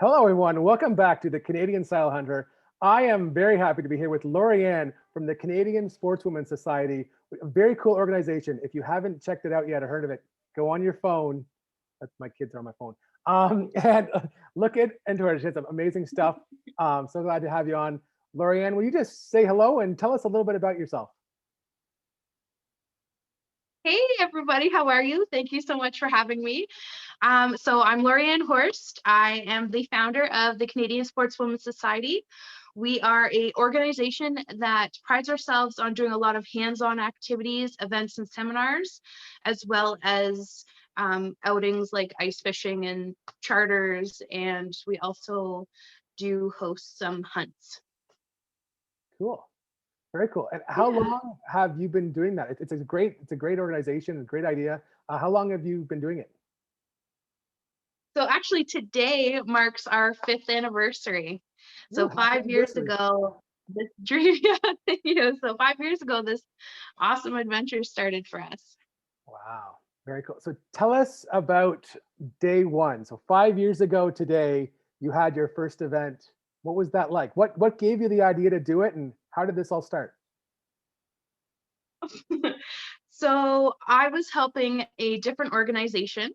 Hello, everyone. Welcome back to the Canadian Style Hunter. I am very happy to be here with Lori-Anne from the Canadian Sportswoman Society, a very cool organization. If you haven't checked it out yet or heard of it, go on your phone. That's my kids are on my phone. And look into her. She has some amazing stuff. So glad to have you on. Lori-Anne, will you just say hello and tell us a little bit about yourself? Hey everybody, how are you? Thank you so much for having me. So I'm Lori-Anne Horst. I am the founder of the Canadian Sportswoman Society. We are an organization that prides ourselves on doing a lot of hands-on activities, events, and seminars, as well as outings like ice fishing and charters. And we also do host some hunts. Cool. Very cool. And how Yeah. long have you been doing that? It's a great organization, a great idea. How long have you been doing it? So actually today marks our 5th anniversary. Ooh, So happy 5 years anniversary. ago, this dream, yeah, thank you. So 5 years ago, this awesome adventure started for us. Wow, very cool. So tell us about day one. So 5 years ago today, you had your first event. What was that like? What gave you the idea to do it, and how did this all start? So I was helping a different organization,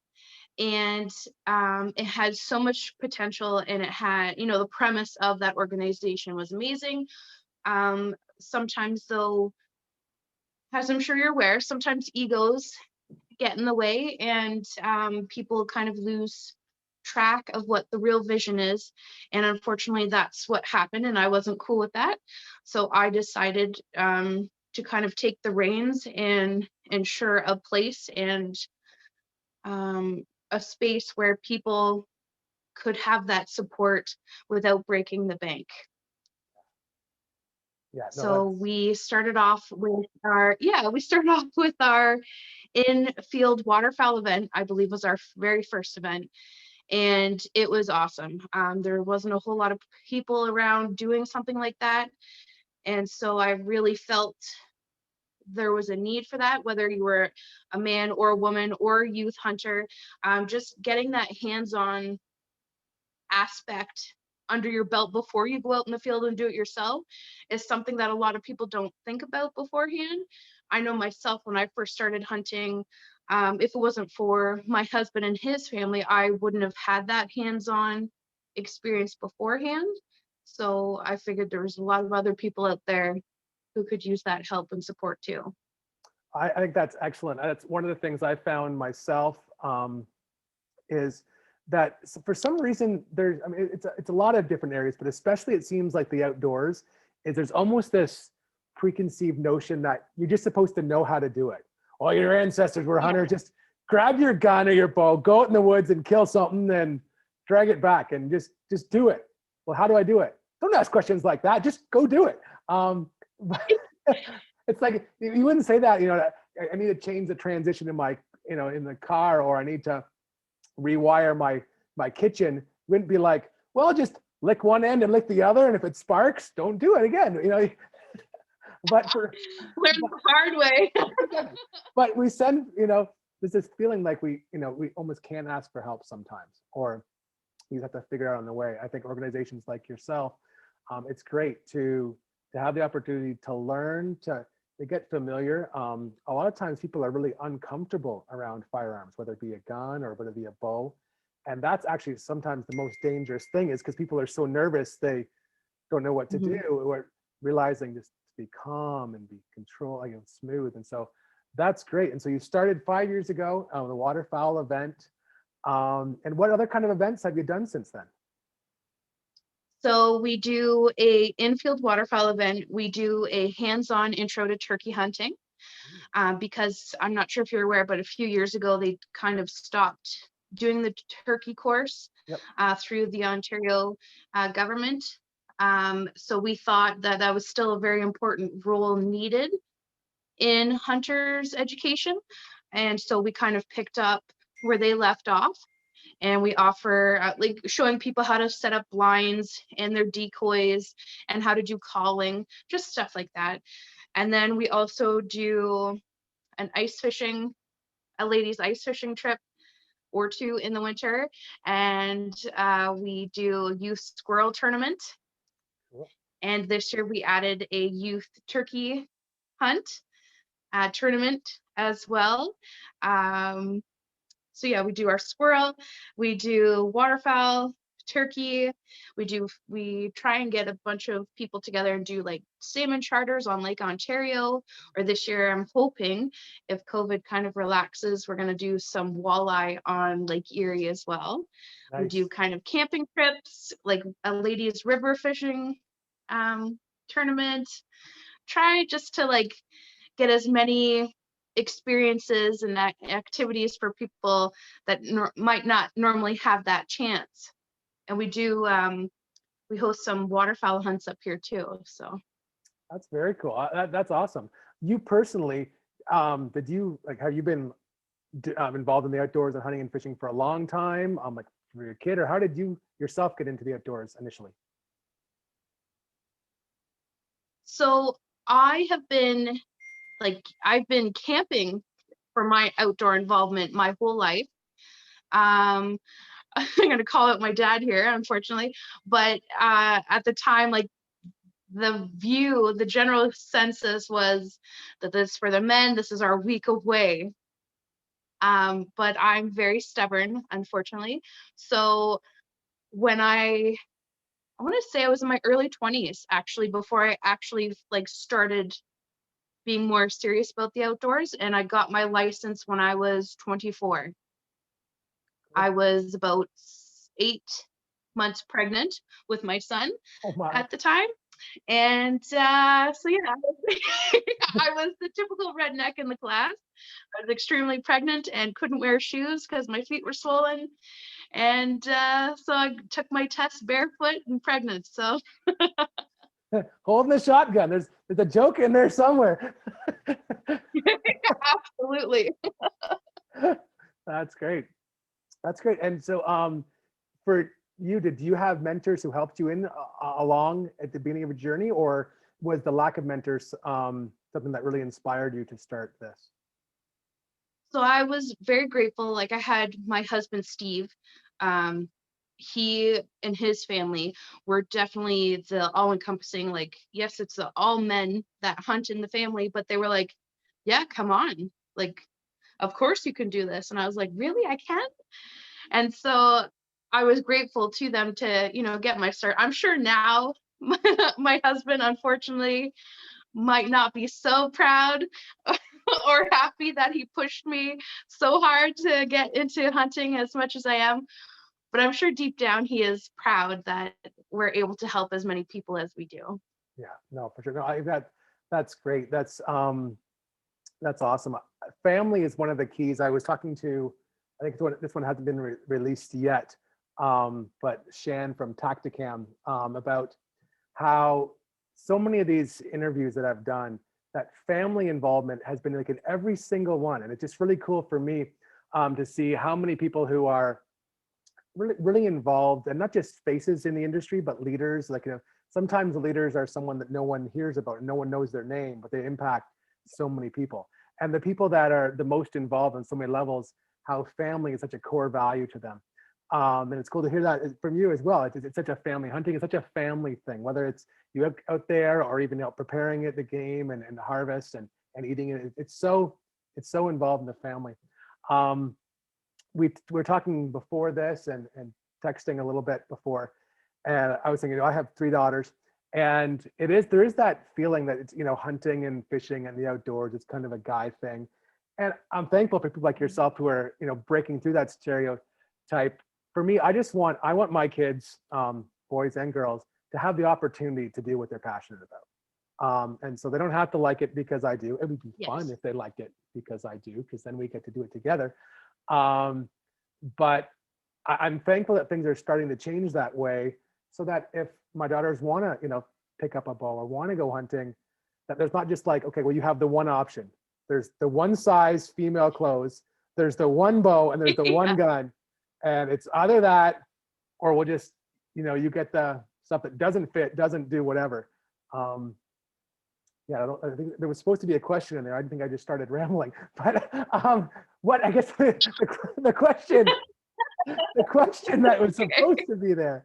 and it had so much potential, and it had, the premise of that organization was amazing. Sometimes though, as I'm sure you're aware, sometimes egos get in the way, and people kind of lose track of what the real vision is. And unfortunately, that's what happened, and I wasn't cool with that. So I decided to kind of take the reins and ensure a place and a space where people could have that support without breaking the bank. Yeah, no, So that's we started off with our in-field waterfowl event, I believe was our very first event, and it was awesome. There wasn't a whole lot of people around doing something like that, and so I really felt there was a need for that, whether you were a man or a woman or a youth hunter. Just getting that hands-on aspect under your belt before you go out in the field and do it yourself is something that a lot of people don't think about beforehand. I know myself, when I first started hunting, if it wasn't for my husband and his family, I wouldn't have had that hands-on experience beforehand. So I figured there was a lot of other people out there who could use that help and support too. I think that's excellent. That's one of the things I found myself, is that for some reason there's, I mean, it's a lot of different areas, but especially it seems like the outdoors is there's almost this preconceived notion that you're just supposed to know how to do it. All your ancestors were Yeah. hunters. Just grab your gun or your bow, go out in the woods and kill something, then drag it back and just do it. Well, how do I do it? Don't ask questions like that. Just go do it. But it's like you wouldn't say that. I need to change the transition in my, in the car, or I need to rewire my kitchen. Wouldn't be like, well, just lick one end and lick the other, and if it sparks, don't do it again. But Learn the hard way. but we send, there's this feeling like we almost can't ask for help sometimes, or you have to figure out on the way. I think organizations like yourself, it's great to have the opportunity to learn, to get familiar. A lot of times people are really uncomfortable around firearms, whether it be a gun or whether it be a bow. And that's actually sometimes the most dangerous thing, is because people are so nervous, they don't know what to do, Mhm. or realizing just to be calm and be smooth. And so that's great. And so you started 5 years ago, the waterfowl event. And what other kind of events have you done since then? So we do a infield waterfowl event. We do a hands-on intro to turkey hunting, because I'm not sure if you're aware, but a few years ago they kind of stopped doing the turkey course Yep. through the Ontario government. So we thought that that was still a very important role needed in hunters' education, and so we kind of picked up where they left off, and we offer like showing people how to set up blinds and their decoys and how to do calling, just stuff like that. And then we also do an ice fishing, a ladies ice fishing trip or two in the winter. And we do youth squirrel tournament. Cool. And this year we added a youth turkey hunt tournament as well. So yeah, we do our squirrel, we do waterfowl, turkey. We try and get a bunch of people together and do like salmon charters on Lake Ontario. Or this year, I'm hoping if COVID kind of relaxes, we're going to do some walleye on Lake Erie as well. Nice. We do kind of camping trips, like a ladies river fishing tournament. Try just to like get as many experiences and activities for people that might not normally have that chance. And we do we host some waterfowl hunts up here too. So that's very cool. That's awesome. You personally, have you been involved in the outdoors and hunting and fishing for a long time? Like for your kid, or how did you yourself get into the outdoors initially? So I've been camping for my outdoor involvement my whole life. I'm going to call out my dad here, unfortunately, but at the time, like the general census was that this for the men, this is our week away. But I'm very stubborn, unfortunately. So when I want to say I was in my early 20s, actually, before I actually like started being more serious about the outdoors. And I got my license when I was 24. I was about 8 months pregnant with my son at the time. And so yeah, I was the typical redneck in the class. I was extremely pregnant and couldn't wear shoes because my feet were swollen. And so I took my test barefoot and pregnant. So holding the shotgun. There's a joke in there somewhere. Absolutely. That's great. That's great. And so for you, did you have mentors who helped you along at the beginning of your journey, or was the lack of mentors something that really inspired you to start this? So I was very grateful. Like I had my husband, Steve. He and his family were definitely the all-encompassing, like, yes, it's all men that hunt in the family, but they were like, yeah, come on. Like, of course you can do this. And I was like, really, I can? And so I was grateful to them to, get my start. I'm sure now my husband, unfortunately, might not be so proud or happy that he pushed me so hard to get into hunting as much as I am. But I'm sure deep down he is proud that we're able to help as many people as we do. Yeah, no, for sure. No, that's great. That's awesome. Family is one of the keys. I was talking to, I think this one hasn't been released yet, but Shan from Tacticam about how so many of these interviews that I've done, that family involvement has been like in every single one. And it's just really cool for me to see how many people who are really involved, and not just faces in the industry, but leaders. Like, sometimes the leaders are someone that no one hears about and no one knows their name, but they impact so many people. And the people that are the most involved on so many levels, how family is such a core value to them. And it's cool to hear that from you as well. It's such a family, hunting is such a family thing, whether it's you out there or even preparing it, the game and the harvest and eating it. It's so involved in the family. We were talking before this and texting a little bit before, and I was thinking, I have 3 daughters, and there is that feeling that it's, hunting and fishing and the outdoors, it's kind of a guy thing. And I'm thankful for people like yourself who are, breaking through that stereotype. For me, I want my kids, boys and girls, to have the opportunity to do what they're passionate about. And so they don't have to like it because I do. It would be fun if they liked it because I do, because then we get to do it together. But I'm thankful that things are starting to change that way, so that if my daughters want to, pick up a bow or want to go hunting, that there's not just like, okay, well, you have the one option. There's the one size female clothes, there's the one bow, and there's the one gun. And it's either that, or we'll just, you get the stuff that doesn't fit, doesn't do whatever. I think there was supposed to be a question in there. I think I just started rambling. But what, I guess the question, the question that was supposed to be there.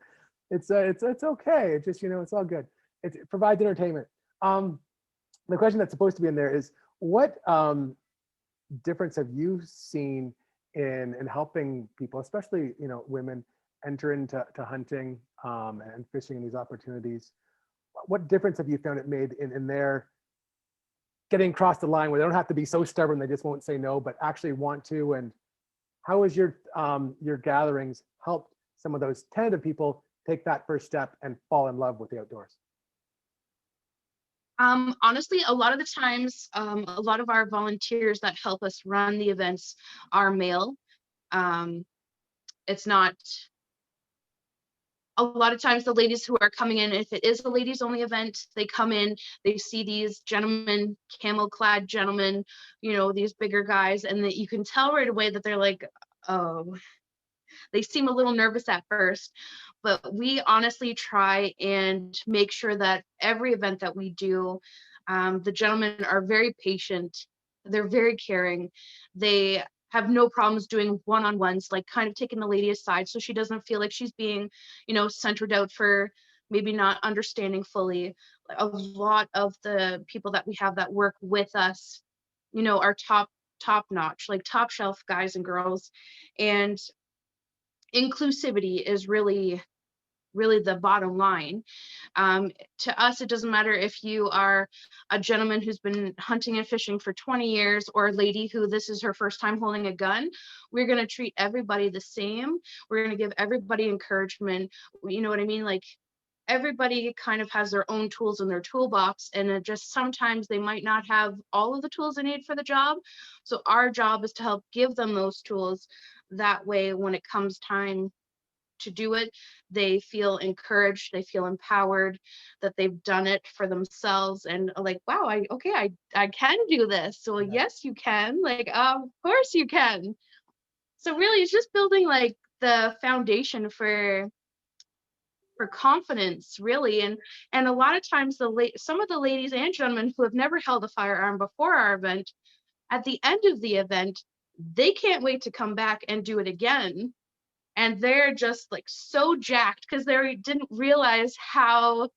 It's okay. It's just, it's all good. It provides entertainment. The question that's supposed to be in there is, what difference have you seen in helping people, especially, women, enter into hunting and fishing in these opportunities? What difference have you found it made in their getting across the line, where they don't have to be so stubborn they just won't say no, but actually want to? And how has your gatherings helped some of those tentative people take that first step and fall in love with the outdoors? Honestly, a lot of the times, a lot of our volunteers that help us run the events are male. It's not, a lot of times the ladies who are coming in, if it is a ladies only event, they come in, they see these gentlemen, camel clad gentlemen, these bigger guys, and that you can tell right away that they're like, oh, they seem a little nervous at first. But we honestly try and make sure that every event that we do, the gentlemen are very patient, they're very caring, they have no problems doing one-on-ones, like kind of taking the lady aside so she doesn't feel like she's being, centered out for maybe not understanding fully. A lot of the people that we have that work with us, are top notch, like top shelf guys and girls. And inclusivity is really the bottom line. To us, it doesn't matter if you are a gentleman who's been hunting and fishing for 20 years or a lady who this is her first time holding a gun. We're going to treat everybody the same. We're going to give everybody encouragement. You know what I mean? Like, everybody kind of has their own tools in their toolbox, and it just sometimes they might not have all of the tools they need for the job. So our job is to help give them those tools. That way, when it comes time to do it, they feel encouraged, they feel empowered, that they've done it for themselves, and like, wow, I can do this. So Yeah. yes, you can. Like, of course you can. So really, it's just building like the foundation for confidence, really. And a lot of times some of the ladies and gentlemen who have never held a firearm before our event, at the end of the event, they can't wait to come back and do it again. And they're just like so jacked because they didn't realize how,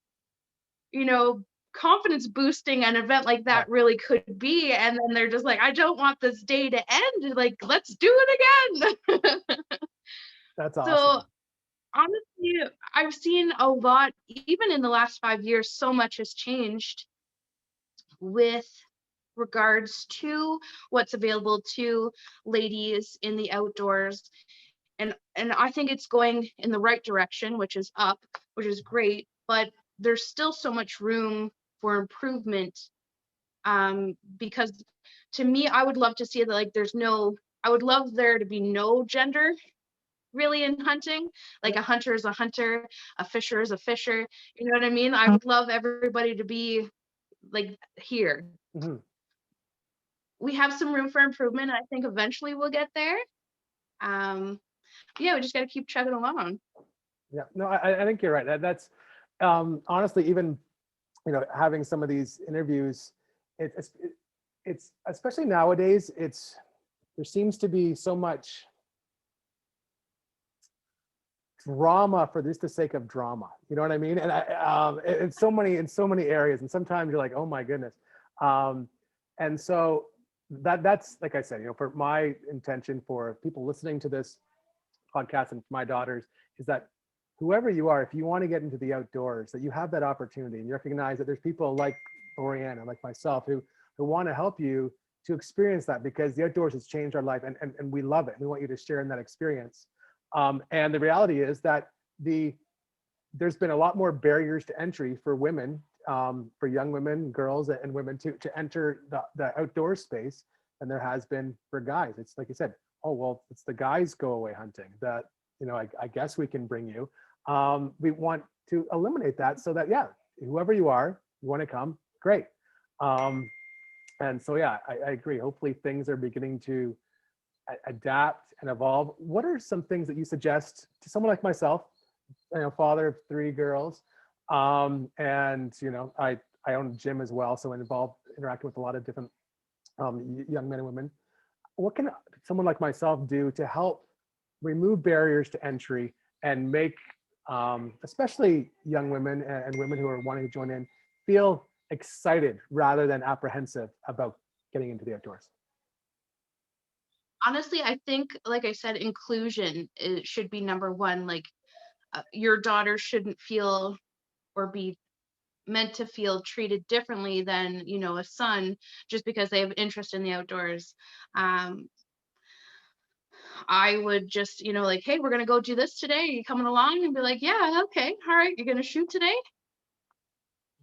confidence boosting an event like that really could be. And then they're just like, I don't want this day to end. Like, let's do it again. That's awesome. So honestly, I've seen a lot, even in the last 5 years, so much has changed with regards to what's available to ladies in the outdoors. And I think it's going in the right direction, which is up, which is great, but there's still so much room for improvement. Because to me, I would love to see that, like, I would love there to be no gender really in hunting. Like, a hunter is a hunter, a fisher is a fisher. You know what I mean? I would love everybody to be like here. Mm-hmm. We have some room for improvement. And I think eventually we'll get there. Yeah, we just got to keep chugging along. Yeah, no, I think you're right. That's honestly, even having some of these interviews, it's especially nowadays, there seems to be so much drama for just the sake of drama. You know what I mean? And in so many areas, and sometimes you're like, oh my goodness. And so that's, like I said, for my intention for people listening to this podcast and my daughters, is that whoever you are, if you want to get into the outdoors, that you have that opportunity, and you recognize that there's people like Lori-Anne and like myself who want to help you to experience that, because the outdoors has changed our life, and we love it. We want you to share in that experience. And the reality is that there's been a lot more barriers to entry for women, for young women, girls, and women to enter the outdoor space than there has been for guys. It's like you said, oh, well, it's the guys go away hunting that, I guess we can bring you. We want to eliminate that so that, yeah, whoever you are, you want to come, great. And so, yeah, I agree. Hopefully things are beginning to adapt and evolve. What are some things that you suggest to someone like myself, father of 3 girls, and I own a gym as well, so I'm involved interacting with a lot of different young men and women. what can someone like myself do to help remove barriers to entry and make especially young women and women who are wanting to join in feel excited rather than apprehensive about getting into the outdoors? Honestly, I think, like I said, inclusion should be number one. Like, your daughter shouldn't feel or be meant to feel treated differently than, a son, just because they have interest in the outdoors. um I would just, like, hey, we're gonna go do this today, are you coming along? And be like, yeah, okay, all right, you're gonna shoot today?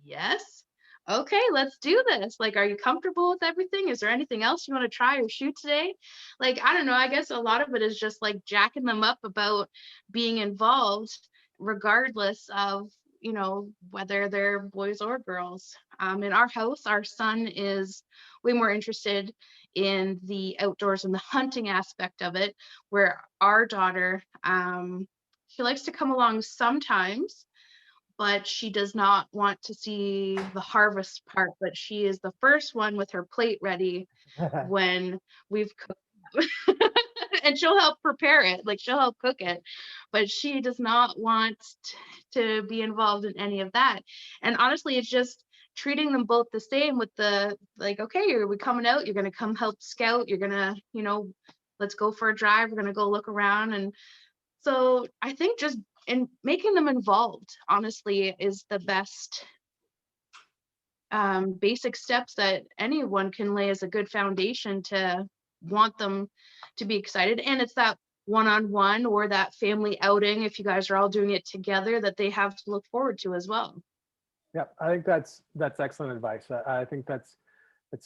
Yes. Okay, let's do this. Like, are you comfortable with everything? Is there anything else you want to try or shoot today? Like, I don't know. I guess a lot of it is just like jacking them up about being involved, regardless of, whether they're boys or girls. In our house, our son is way more interested in the outdoors and the hunting aspect of it, where our daughter, she likes to come along sometimes, but she does not want to see the harvest part. But she is the first one with her plate ready when we've cooked. And she'll help prepare it, like she'll help cook it, but she does not want to be involved in any of that. And honestly, it's just treating them both the same, with the, like, okay, are we coming out? You're going to come help scout. You're going to, let's go for a drive. We're going to go look around. And so I think just in making them involved, honestly, is the best basic steps that anyone can lay as a good foundation to want them to be excited. And it's that one-on-one or that family outing, if you guys are all doing it together, that they have to look forward to as well. Yeah, I think that's excellent advice. I think it's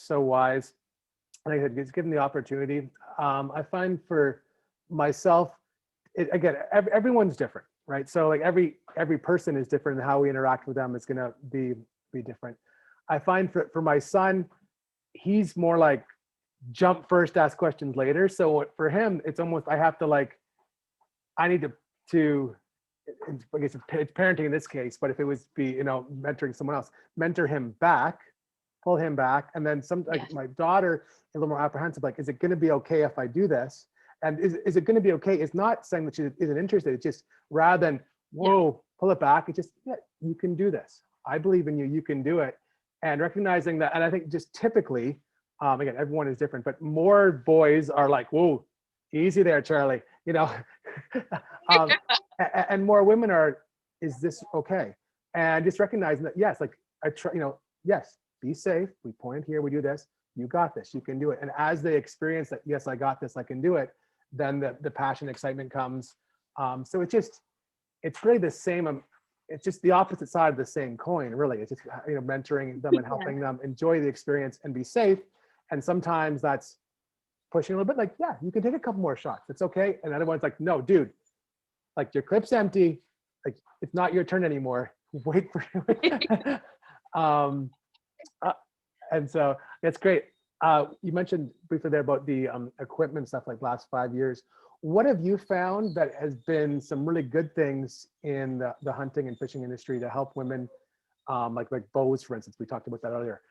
so wise. Like I said, it's given the opportunity. I find for myself, again, everyone's different, right? So like every person is different, and how we interact with them is going to be different. I find for my son, he's more like jump first, ask questions later. So for him, it's almost, I have to like, I need to I guess it's parenting in this case, but if it was mentoring someone else, mentor him back, pull him back. And then like my daughter is a little more apprehensive, like, is it going to be okay if I do this? And is it going to be okay? It's not saying that she isn't interested. It's just, rather than, whoa, pull it back. It's just, yeah, you can do this. I believe in you. You can do it. And recognizing that. And I think just typically, again, everyone is different, but more boys are like, whoa, easy there, Charlie. And more women are, is this okay? And just recognizing that, yes, like I try, yes, be safe. We point here, we do this. You got this, you can do it. And as they experience that, yes, I got this, I can do it, then the passion, excitement comes. So it's really the same. It's just the opposite side of the same coin, really. It's just, mentoring them and helping them enjoy the experience and be safe. And sometimes that's pushing a little bit, like, yeah, you can take a couple more shots. It's okay. And other one's like, no, dude, like your clip's empty. Like, it's not your turn anymore. Wait for you. And so that's great. You mentioned briefly there about the equipment stuff, like last 5 years. What have you found that has been some really good things in the hunting and fishing industry to help women, like bows, for instance? We talked about that earlier.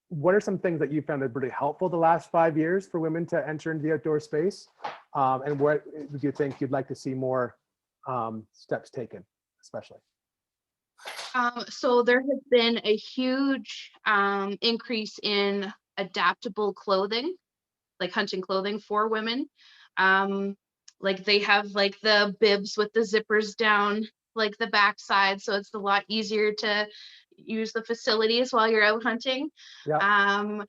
What are some things that you found that really helpful the last 5 years for women to enter into the outdoor space? And what would you think you'd like to see more steps taken, especially? So there has been a huge increase in adaptable clothing, like hunting clothing for women. Like they have like the bibs with the zippers down like the backside, so it's a lot easier to use the facilities while you're out hunting. Yeah.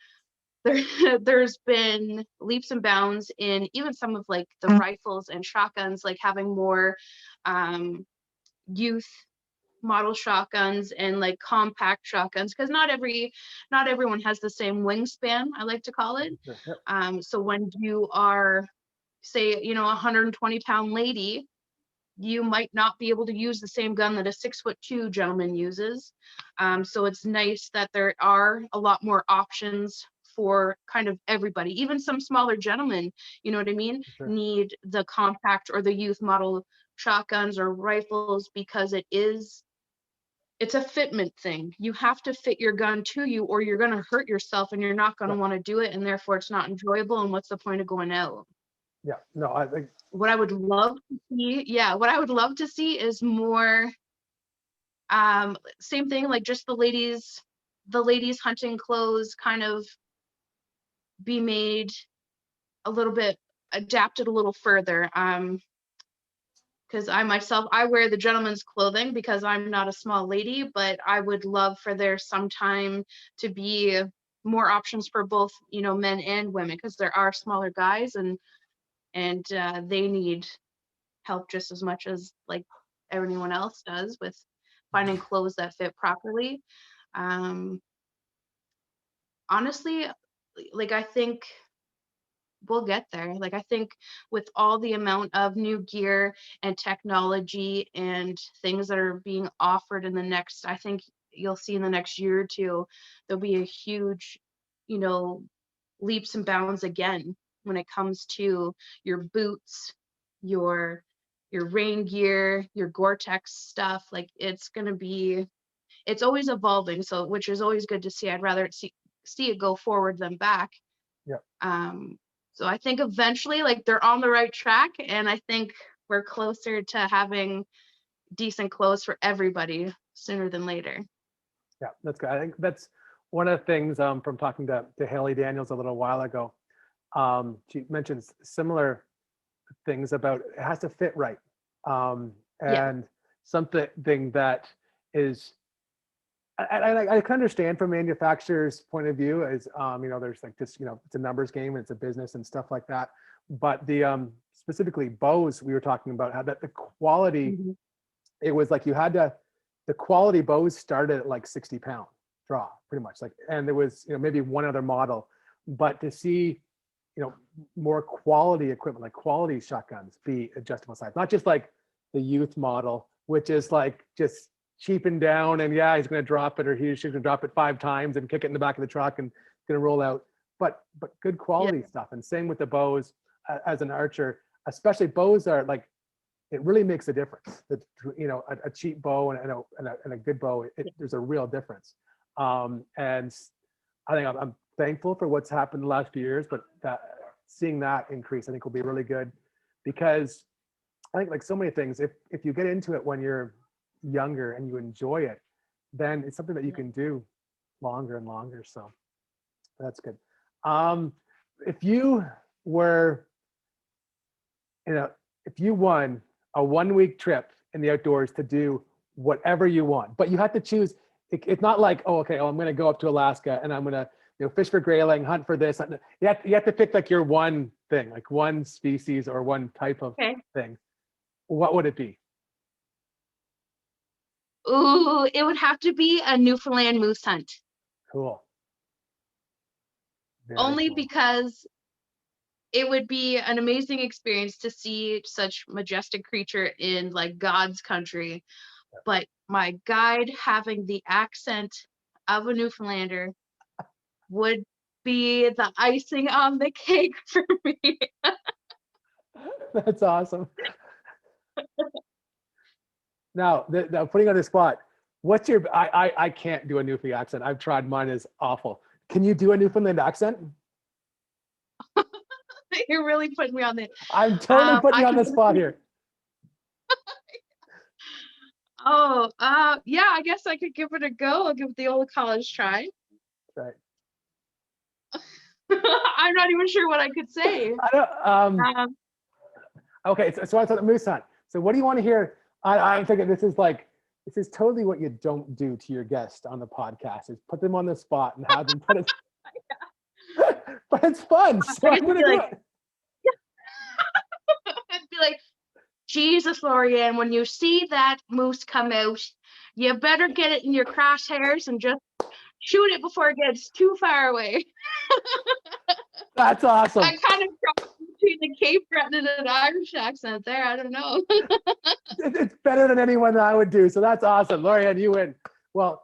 There's been leaps and bounds in even some of like the rifles and shotguns, like having more youth model shotguns and like compact shotguns, because not everyone has the same wingspan, I like to call it. So when you are, say, a 120-pound lady, you might not be able to use the same gun that a 6'2" gentleman uses. So it's nice that there are a lot more options for kind of everybody. Even some smaller gentlemen, you know what I mean, need the compact or the youth model shotguns or rifles, because it is it's a fitment thing. You have to fit your gun to you, or you're going to hurt yourself and you're not going to want to do it. And therefore it's not enjoyable. And what's the point of going out? Yeah, no, I think What I would love to see, what I would love to see is more, same thing, like just the ladies hunting clothes kind of be made a little bit adapted a little further. Because I wear the gentleman's clothing because I'm not a small lady, but I would love for there sometime to be more options for both, men and women, because there are smaller guys and they need help just as much as like everyone else does with finding clothes that fit properly. Honestly, like I think we'll get there. Like I think with all the amount of new gear and technology and things that are being offered I think you'll see in the next year or two, there'll be a huge, leaps and bounds again when it comes to your boots, your rain gear, your Gore-Tex stuff. Like it's always evolving. So, which is always good to see. I'd rather see it go forward than back. yeah. So I think eventually, like, they're on the right track, and I think we're closer to having decent clothes for everybody sooner than later. Yeah, that's good. I think that's one of the things from talking to Haley Daniels a little while ago. She mentions similar things about it has to fit right. And something that is, I can understand from manufacturer's point of view is, there's like this, it's a numbers game and it's a business and stuff like that. But the specifically bows, we were talking about how that the quality, it was like you had to, the quality bows started at like 60 pound draw, pretty much. Like, and there was, maybe one other model, but to see, more quality equipment, like quality shotguns be adjustable size, not just like the youth model, which is like just cheaping down and he's going to drop it, or she's going to drop it 5 times and kick it in the back of the truck and going to roll out. But good quality stuff. And same with the bows. As an archer, especially bows are like, it really makes a difference. That a cheap bow and a good bow, there's a real difference. And I think I'm thankful for what's happened the last few years, but seeing that increase, I think will be really good, because I think like so many things, if you get into it when you're younger and you enjoy it, then it's something that you can do longer and longer. So that's good. If you were, if you won a 1-week trip in the outdoors to do whatever you want, but you had to choose, it's not like, I'm going to go up to Alaska and I'm going to fish for grayling, hunt for this. You have to pick like your one thing, like one species or one type of thing. What would it be? Ooh, it would have to be a Newfoundland moose hunt. Cool. Very Only cool. because it would be an amazing experience to see such majestic creature in like God's country. But my guide having the accent of a Newfoundlander would be the icing on the cake for me. That's awesome. Now, putting on the spot, what's your, I can't do a Newfoundland accent. I've tried, mine is awful. Can you do a Newfoundland accent? You're really putting me on the. I'm totally putting you on the spot here. Yeah, I guess I could give it a go. I'll give it the old college try. Right. I'm not even sure what I could say. I don't, okay, so I thought the moose hunt. So what do you want to hear? I'm thinking this is totally what you don't do to your guest on the podcast, is put them on the spot and have them put it. But it's fun, so I'm gonna do it. I'd be like, Jesus, Lori-Anne, when you see that moose come out, you better get it in your crosshairs and just shoot it before it gets too far away. That's awesome. I kind of crossed between the Cape Breton and an Irish accent there. I don't know. It's better than anyone that I would do. So that's awesome. Lori-Anne, you win. Well,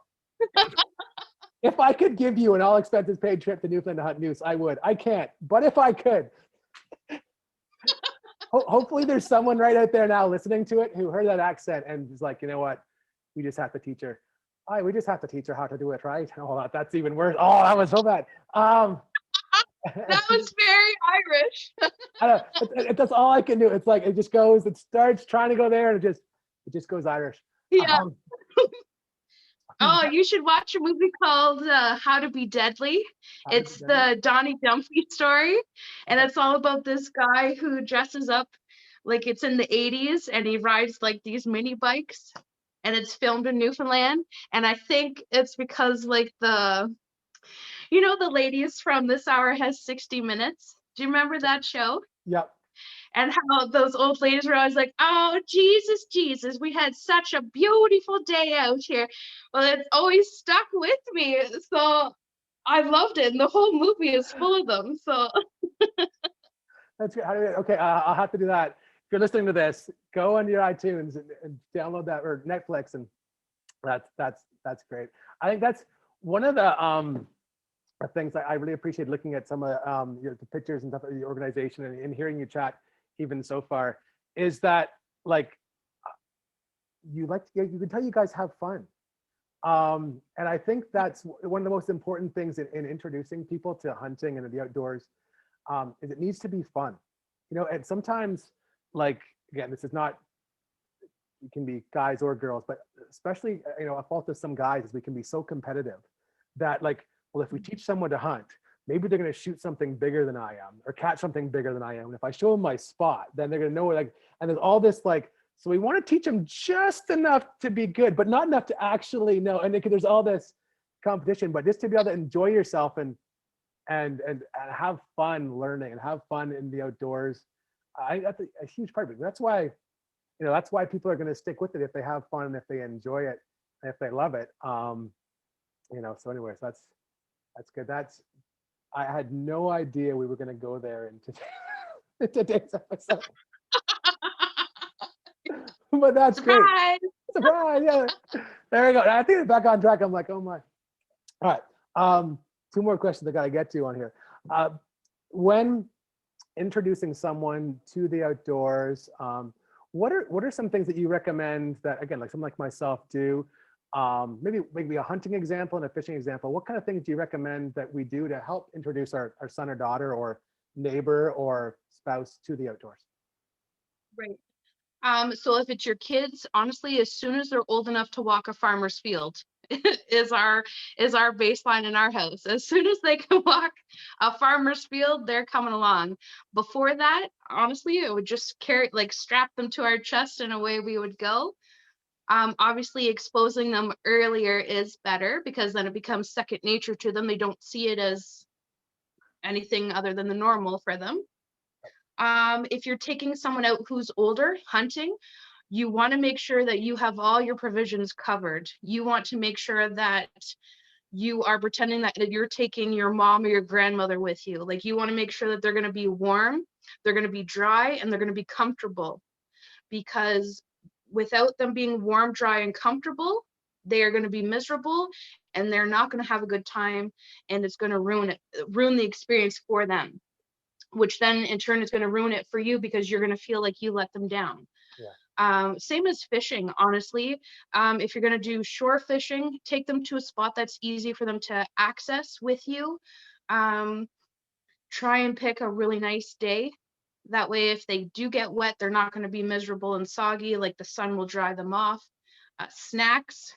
if I could give you an all expenses paid trip to Newfoundland to hunt moose, I would. I can't, but if I could, hopefully there's someone right out there now listening to it who heard that accent and is like, you know what, we just have to teach her. we just have to teach her how to do it right. Oh, that's even worse. Oh, that was so bad. That was very Irish. I don't, that's all I can do. It's like it just goes, it starts trying to go there, and it just goes Irish. Yeah. Um, Oh, you should watch a movie called How to Be Deadly. It's the Donnie Dumphy story, and it's all about this guy who dresses up like it's in the 80s, and he rides like these mini bikes, and it's filmed in Newfoundland. And I think it's because like the ladies from This Hour Has 60 Minutes. Do you remember that show? Yep. And how those old ladies were always like, oh, Jesus, Jesus, we had such a beautiful day out here. Well, it's always stuck with me. So I loved it. And the whole movie is full of them. So That's good. Okay, I'll have to do that. If you're listening to this, go on your iTunes and download that, or Netflix, and that's great. I think that's one of the things that I really appreciate looking at some of the pictures and stuff of your organization, and hearing you chat even so far, is that like you can tell you guys have fun. And I think that's one of the most important things in introducing people to hunting and the outdoors, is it needs to be fun. And sometimes, like, again, this is not, it can be guys or girls, but especially, a fault of some guys is we can be so competitive that, like, well, if we teach someone to hunt, maybe they're going to shoot something bigger than I am, or catch something bigger than I am. And if I show them my spot, then they're going to know, like, and there's all this, like, so we want to teach them just enough to be good, but not enough to actually know. And there's all this competition, but just to be able to enjoy yourself and have fun learning and have fun in the outdoors. I think that's a huge part of it. That's why people are going to stick with it if they have fun and if they enjoy it and if they love it. So anyways, that's good. I had no idea we were going to go there in today's episode. But that's surprise! Great. Surprise. Yeah. There we go. I think it's back on track. I'm like, oh my. All right. Two more questions I got to get to on here. When introducing someone to the outdoors, what are some things that you recommend that, again, like someone like myself do? Maybe a hunting example and a fishing example. What kind of things do you recommend that we do to help introduce our son or daughter or neighbor or spouse to the outdoors? Right. So if it's your kids, honestly, as soon as they're old enough to walk a farmer's field is our baseline in our house. As soon as they can walk a farmer's field, they're coming along. Before that, honestly, it would just strap them to our chest and away we would go. Obviously exposing them earlier is better because then it becomes second nature to them. They don't see it as anything other than the normal for them. If you're taking someone out who's older hunting, you want to make sure that you have all your provisions covered. You want to make sure that you are pretending that you're taking your mom or your grandmother with you. Like, you want to make sure that they're going to be warm, they're going to be dry, and they're going to be comfortable. Because without them being warm, dry, and comfortable, they are going to be miserable and they're not going to have a good time, and it's going to ruin the experience for them, which then in turn is going to ruin it for you because you're going to feel like you let them down. Yeah. Same as fishing, honestly. If you're going to do shore fishing, take them to a spot that's easy for them to access with you. Try and pick a really nice day. That way, if they do get wet, they're not going to be miserable and soggy, like the sun will dry them off. Snacks,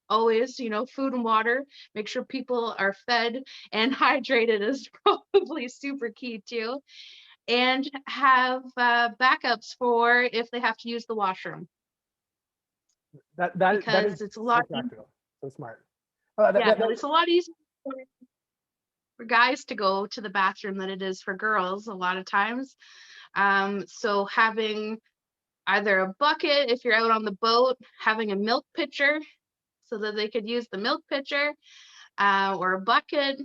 always, food and water. Make sure people are fed and hydrated is probably super key too. And have backups for if they have to use the washroom. Because it's a lot so practical, so smart. It's a lot easier for guys to go to the bathroom than it is for girls a lot of times. So having either a bucket if you're out on the boat, having a milk pitcher so that they could use the milk pitcher, or a bucket,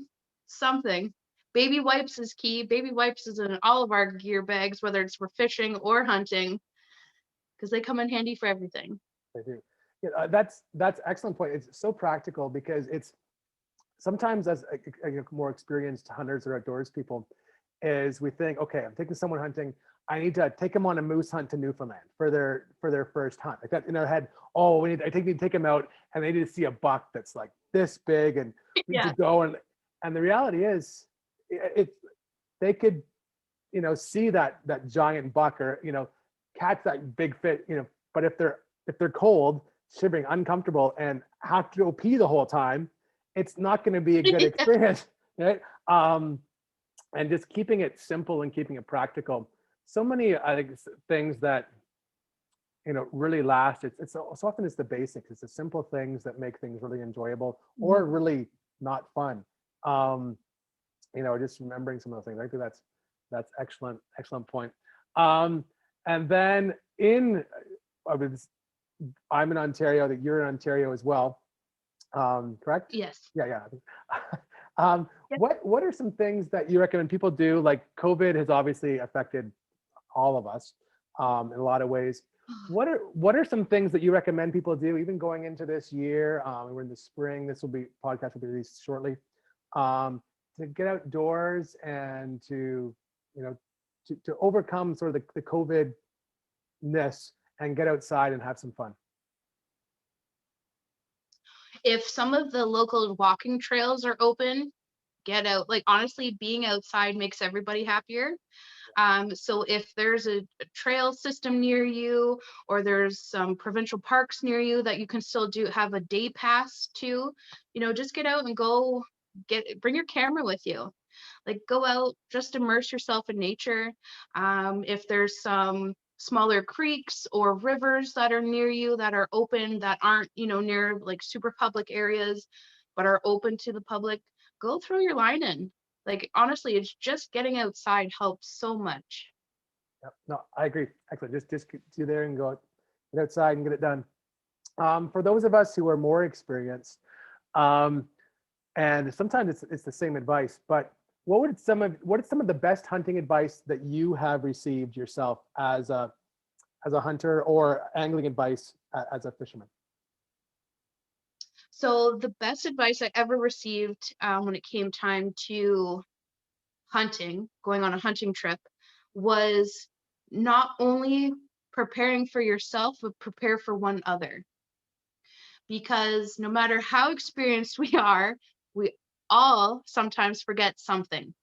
something. Baby wipes is key. Baby wipes is in all of our gear bags, whether it's for fishing or hunting, because they come in handy for everything. They do. Yeah, that's excellent point. It's so practical because it's sometimes as more experienced hunters or outdoors people, is we think, okay, I'm taking someone hunting. I need to take them on a moose hunt to Newfoundland for their first hunt. Like that in their head. Oh, I need to take them out, and they need to see a buck that's like this big, and we need Yeah. to go. And the reality is, they could, see that giant buck, or catch that big fish, but if they're cold, shivering, uncomfortable, and have to go pee the whole time, it's not going to be a good experience, right? And just keeping it simple and keeping it practical. So many, I think, things that really last. It's so often it's the basics. It's the simple things that make things really enjoyable or really not fun. Just remembering some of those things. I think that's excellent point. And then I'm in Ontario. That you're in Ontario as well, correct? Yes. Yeah. What are some things that you recommend people do? Like COVID has obviously affected all of us in a lot of ways. What are some things that you recommend people do, even going into this year? We're in the spring. Podcast will be released shortly. To get outdoors and to overcome sort of the COVID-ness and get outside and have some fun. If some of the local walking trails are open, get out. Like, honestly, being outside makes everybody happier. So if there's a trail system near you, or there's some provincial parks near you that you can still have a day pass to, just get out and bring your camera with you. Like, go out, just immerse yourself in nature. If there's some smaller creeks or rivers that are near you that are open, that aren't, near like super public areas, but are open to the public, go throw your line in. Like, honestly, it's just getting outside helps so much. Yep. No, I agree. Excellent. Just get there and get outside and get it done. For those of us who are more experienced, and sometimes it's the same advice, but what is some of the best hunting advice that you have received yourself as a hunter, or angling advice as a fisherman? So the best advice I ever received when it came time to going on a hunting trip, was not only preparing for yourself, but prepare for one other. Because no matter how experienced we are, we all sometimes forget something.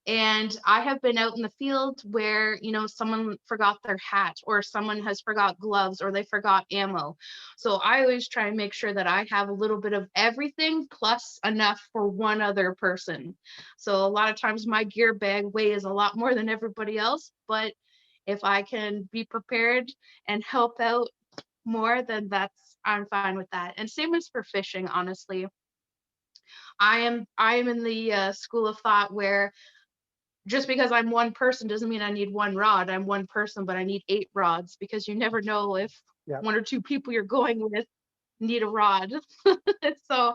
And I have been out in the field where, someone forgot their hat, or someone has forgot gloves, or they forgot ammo. So I always try and make sure that I have a little bit of everything plus enough for one other person. So a lot of times my gear bag weighs a lot more than everybody else, but if I can be prepared and help out more, then I'm fine with that. And same as for fishing, honestly. I am in the school of thought where just because I'm one person doesn't mean I need one rod. I'm one person, but I need 8 rods, because you never know if one or two people you're going with need a rod. So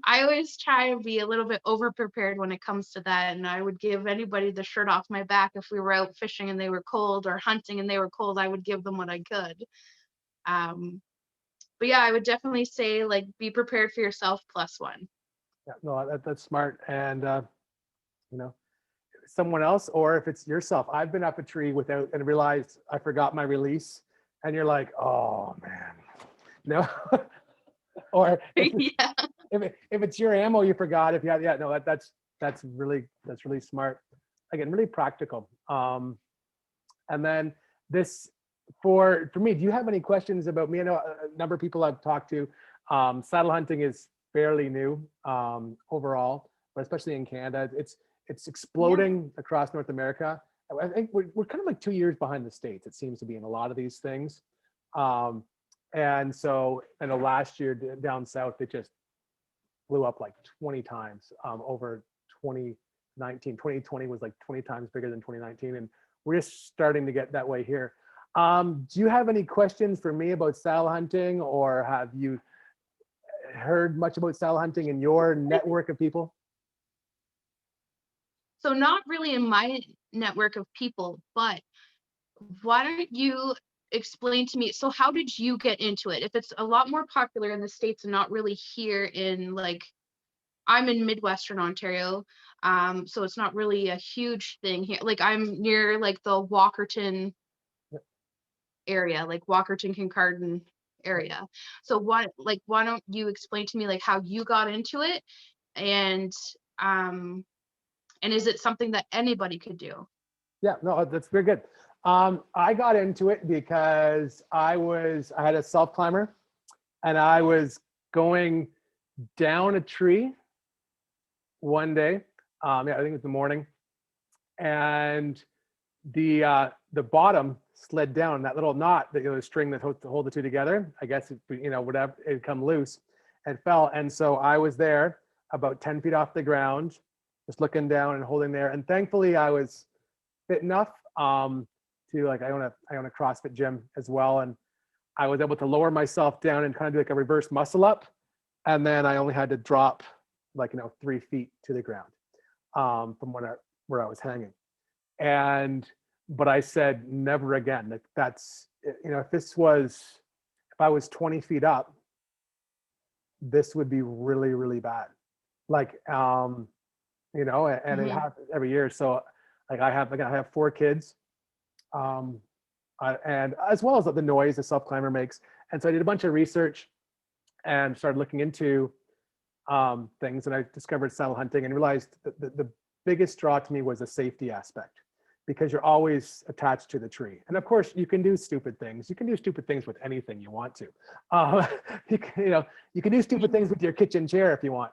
I always try and be a little bit over prepared when it comes to that. And I would give anybody the shirt off my back if we were out fishing and they were cold, or hunting and they were cold. I would give them what I could. But yeah, I would definitely say, like, be prepared for yourself plus one. Yeah, no, that's smart. And someone else, or if it's yourself. I've been up a tree and realized I forgot my release, and you're like, oh man, no. Or if it's your ammo you forgot, that's really smart. Again, really practical. And then this, for me, do you have any questions about me? I know a number of people I've talked to. Saddle hunting is fairly new overall, but especially in Canada, it's exploding across North America. I think we're kind of like 2 years behind the States, it seems to be, in a lot of these things. And so I know last year down south, it just blew up like 20 times over 2019. 2020 was like 20 times bigger than 2019. And we're just starting to get that way here. Do you have any questions for me about saddle hunting, or have you heard much about saddle hunting in your network of people? So not really in my network of people, but why don't you explain to me, so how did you get into it? If it's a lot more popular in the States and not really here in, like, I'm in Midwestern Ontario, so it's not really a huge thing here. Like I'm near like the Walkerton area, like Walkerton Kincardine area. So why don't you explain to me like how you got into it, and um and is it something that anybody could do? Yeah, no, that's very good. I got into it because I had a self climber, and I was going down a tree one day. Yeah, I think it was the morning, and the bottom slid down. That little knot, that, the string that hold the two together, I guess whatever, it come loose and fell. And so I was there about 10 feet off the ground, just looking down and holding there. And thankfully I was fit enough to, like, I own a CrossFit gym as well, and I was able to lower myself down and kind of do like a reverse muscle up, and then I only had to drop like 3 feet to the ground from where I was hanging. And but I said never again. Like, that's, if I was 20 feet up, this would be really, really bad. Like, and it Hmm. happens every year. So like I have 4 kids, um, and as well as the noise the self climber makes. And so I did a bunch of research and started looking into things, and I discovered saddle hunting and realized that the biggest draw to me was the safety aspect, because you're always attached to the tree. And of course, you can do stupid things. You can do stupid things with anything you want to. Um, you can do stupid things with your kitchen chair if you want.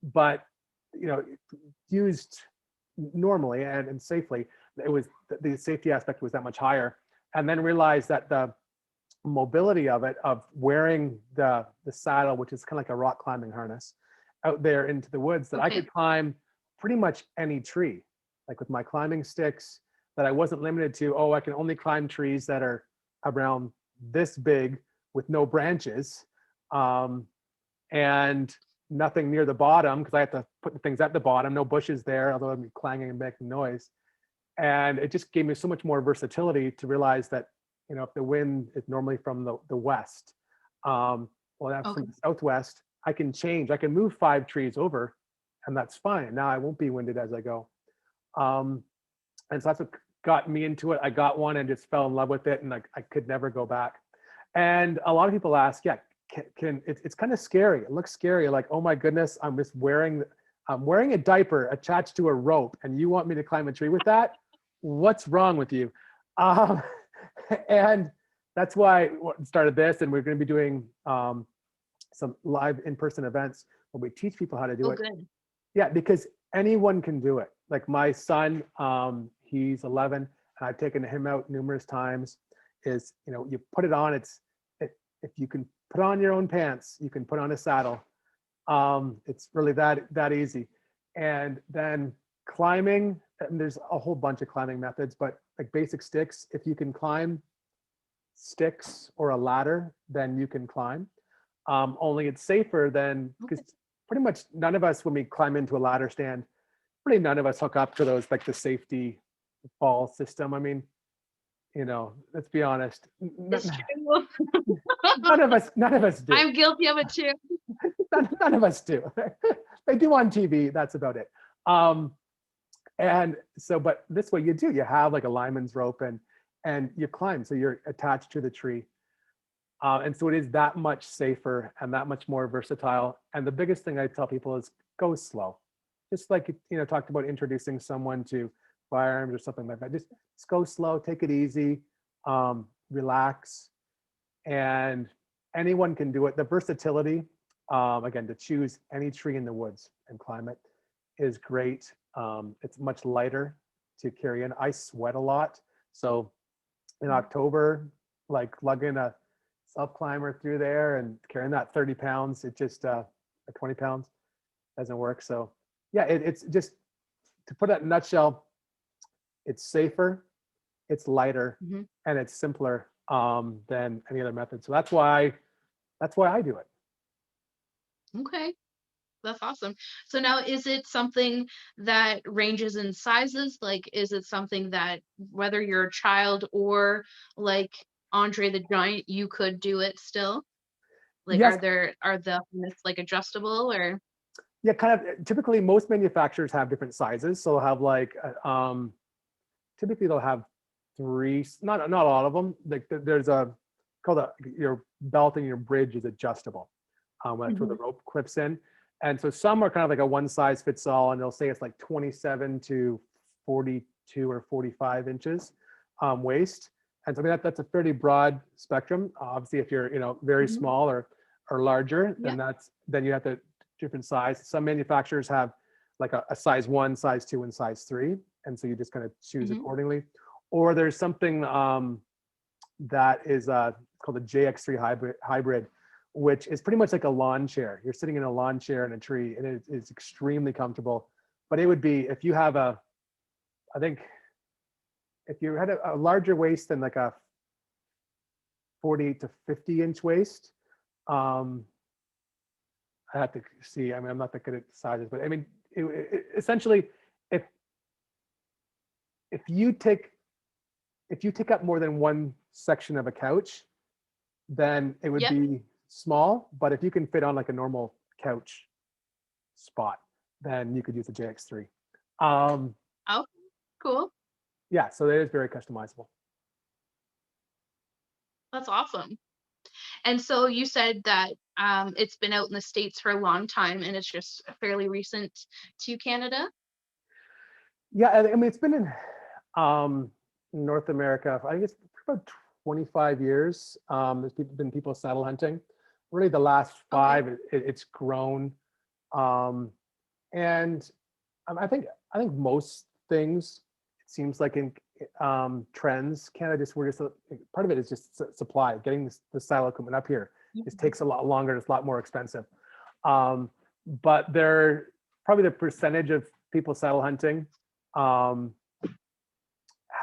But used normally and safely, it was the safety aspect was that much higher. And then realized that the mobility of it, of wearing the saddle, which is kind of like a rock climbing harness, out there into the woods, that I Okay. could climb pretty much any tree, like with my climbing sticks, that I wasn't limited to, I can only climb trees that are around this big with no branches, and nothing near the bottom, because I have to put the things at the bottom, no bushes there, although I'd be clanging and making noise. And it just gave me so much more versatility to realize that, if the wind is normally from the west, well, that's from Okay. the southwest, I can move 5 trees over, and that's fine. Now I won't be winded as I go. Um, and so that's what got me into it. I got one and just fell in love with it, and I could never go back. And a lot of people ask, yeah, it's kind of scary. It looks scary. Like, oh my goodness, I'm wearing a diaper attached to a rope, and you want me to climb a tree with that? What's wrong with you? Um, and that's why I started this, and we're going to be doing some live in-person events where we teach people how to do Oh, it. good. Yeah, because anyone can do it. Like my son, he's 11, and I've taken him out numerous times. Is, you put it on. If you can put on your own pants, you can put on a saddle. It's really that easy. And then climbing, and there's a whole bunch of climbing methods, but like basic sticks, if you can climb sticks or a ladder, then you can climb. Only it's safer than, Okay. because pretty much none of us, when we climb into a ladder stand, really none of us hook up to those, like the safety fall system. I mean, let's be honest, It's true. none of us do. I'm guilty of it too. None of us do. They do on TV. That's about it. Um, and so, but this way you have like a lineman's rope, and you climb. So you're attached to the tree. And so it is that much safer and that much more versatile. And the biggest thing I tell people is go slow. Just like, talked about introducing someone to firearms or something like that. Just go slow, take it easy, relax, and anyone can do it. The versatility, again, to choose any tree in the woods and climb it is great. It's much lighter to carry in. I sweat a lot. So in October, like lugging a self climber through there and carrying that 30 pounds, it just, or 20 pounds, doesn't work. So yeah, it's just, to put it in a nutshell, it's safer, it's lighter, Mhm. and it's simpler than any other method. So that's why I do it. Okay. That's awesome. So now is it something that ranges in sizes? Like, is it something that whether you're a child or like Andre the Giant, you could do it still? Like, Yes, are the harness like adjustable or? Yeah, kind of. Typically, most manufacturers have different sizes. So they'll have like, typically they'll have three. Not all of them. Like there's a called your belt and your bridge is adjustable. That's where the rope clips in. And so some are kind of like a one size fits all, and they'll say it's like 27 to 42 or 45 inches waist. And so I mean that's a fairly broad spectrum. Obviously, if you're very small or larger, then you have to different size. Some manufacturers have like a size 1, size 2, and size 3, and so you just kind of choose accordingly. Or there's something that is called a JX3 hybrid, which is pretty much like a lawn chair. You're sitting in a lawn chair in a tree, and it is extremely comfortable. But it would be, if you have I think if you had a larger waist than like a 40 to 50 inch waist, I have to see. I mean, I'm not that good at sizes, but I mean, essentially, if you take up more than one section of a couch, then it would be small. But if you can fit on like a normal couch spot, then you could use a JX3. Oh, cool. Yeah, so it is very customizable. That's awesome. And so you said that it's been out in the States for a long time, and it's just fairly recent to Canada? Yeah, I mean, it's been in North America, I think it's about 25 years. There's been people saddle hunting. Really the last 5, it's grown. And I think most things, it seems like in trends, Canada part of it is just supply. Getting the saddle equipment up here just takes a lot longer. It's a lot more expensive. But probably the percentage of people saddle hunting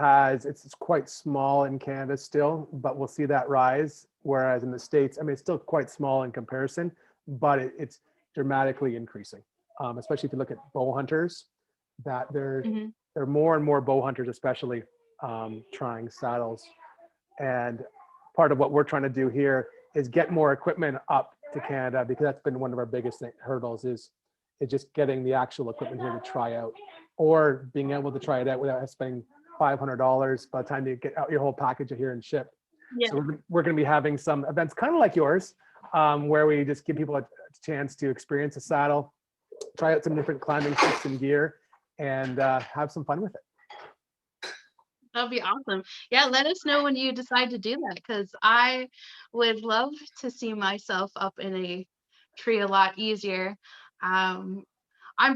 it's quite small in Canada still, but we'll see that rise. Whereas in the States, I mean, it's still quite small in comparison, but it's dramatically increasing. Especially if you look at bow hunters, that there are more and more bow hunters, especially trying saddles. And part of what we're trying to do here is get more equipment up to Canada, because that's been one of our biggest hurdles is just getting the actual equipment here to try out, or being able to try it out without spending $500 by the time you get out your whole package here and ship. So we're going to be having some events kind of like yours, where we just give people a chance to experience a saddle, try out some different climbing tricks and gear, and have some fun with it. That'd be awesome. Yeah, let us know when you decide to do that, because I would love to see myself up in a tree a lot easier. I'm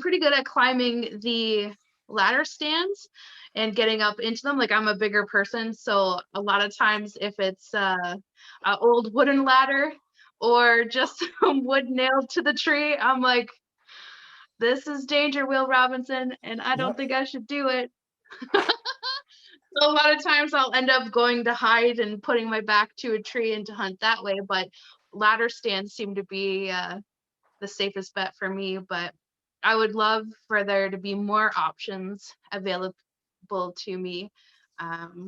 pretty good at climbing the ladder stands and getting up into them. Like, I'm a bigger person, so a lot of times if it's an old wooden ladder or just some wood nailed to the tree, I'm like, this is danger, Will Robinson, and I don't think I should do it. So a lot of times I'll end up going to hide and putting my back to a tree and to hunt that way. But ladder stands seem to be the safest bet for me. But I would love for there to be more options available to me,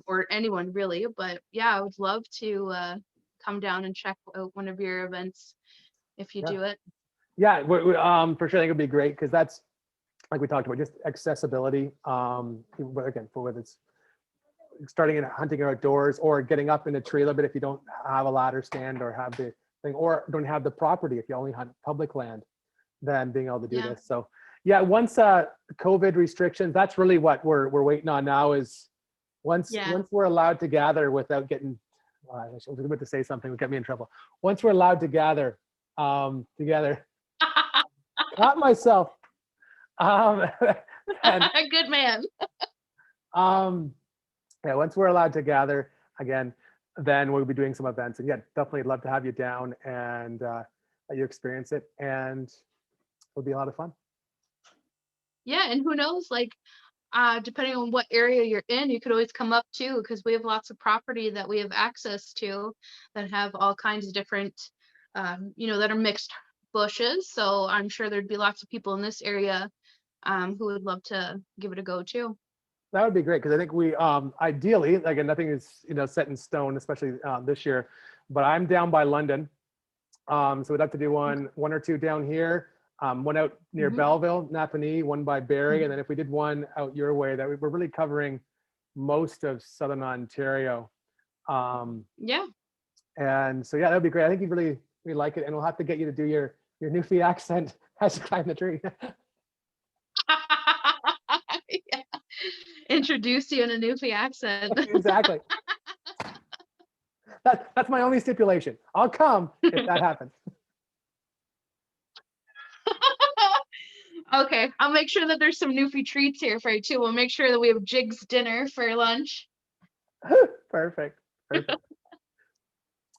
or anyone really. But yeah, I would love to come down and check out one of your events if you do it. Yeah, for sure. I think it'd be great, because that's, like we talked about, just accessibility. Again, for whether it's starting in hunting outdoors or getting up in a tree a little bit if you don't have a ladder stand or have the thing, or don't have the property if you only hunt public land, then being able to do this. So yeah, once COVID restrictions, that's really what we're waiting on now, is once we're allowed to gather without getting, I was about to say something that would get me in trouble. Once we're allowed to gather together, not myself. And, Good man. Yeah, once we're allowed to gather again, then we'll be doing some events. And yeah, definitely love to have you down and let you experience it. And it'll be a lot of fun. Yeah, and who knows, like, depending on what area you're in, you could always come up too, because we have lots of property that we have access to that have all kinds of different, that are mixed bushes. So I'm sure there'd be lots of people in this area who would love to give it a go too. That would be great, because I think we ideally, again, nothing is set in stone, especially this year. But I'm down by London, so we'd have to do one or two down here. one out near Mhm. Belleville, Napanee, one by Barrie, and then if we did one out your way, that we're really covering most of Southern Ontario. Yeah. And so yeah, that'd be great. I think you'd really like it, and we'll have to get you to do your Newfie accent as you climb the tree. Yeah. Introduce you in a Newfie accent. Exactly. That's my only stipulation. I'll come if that happens. Okay, I'll make sure that there's some Newfie treats here for you too. We'll make sure that we have Jig's dinner for lunch. Perfect. Perfect.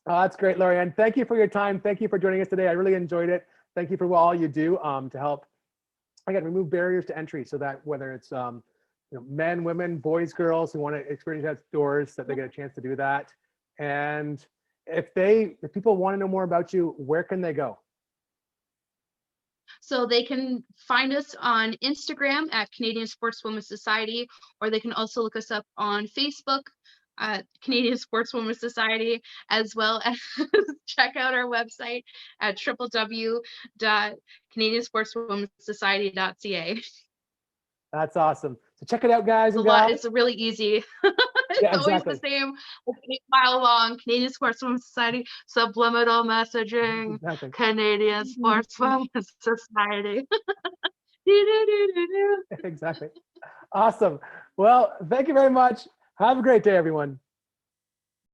Oh, that's great, Lori-Anne. Thank you for your time. Thank you for joining us today. I really enjoyed it. Thank you for all you do to help, again, remove barriers to entry, so that whether it's men, women, boys, girls who want to experience outdoors, that they get a chance to do that. And if people want to know more about you, where can they go? So they can find us on Instagram at Canadian Sportswoman Society, or they can also look us up on Facebook at Canadian Sportswoman Society, as well as check out our website at www.canadiansportswomansociety.ca. That's awesome. So check it out, guys It's a and lot. gals. It's really easy. Yeah, It's always the exactly. same. It's 8 mile long. Canadian Sportswoman Society, subliminal messaging. Exactly. Canadian Sportswoman Society. Do-do-do-do-do. Exactly. Awesome. Well, thank you very much. Have a great day, everyone.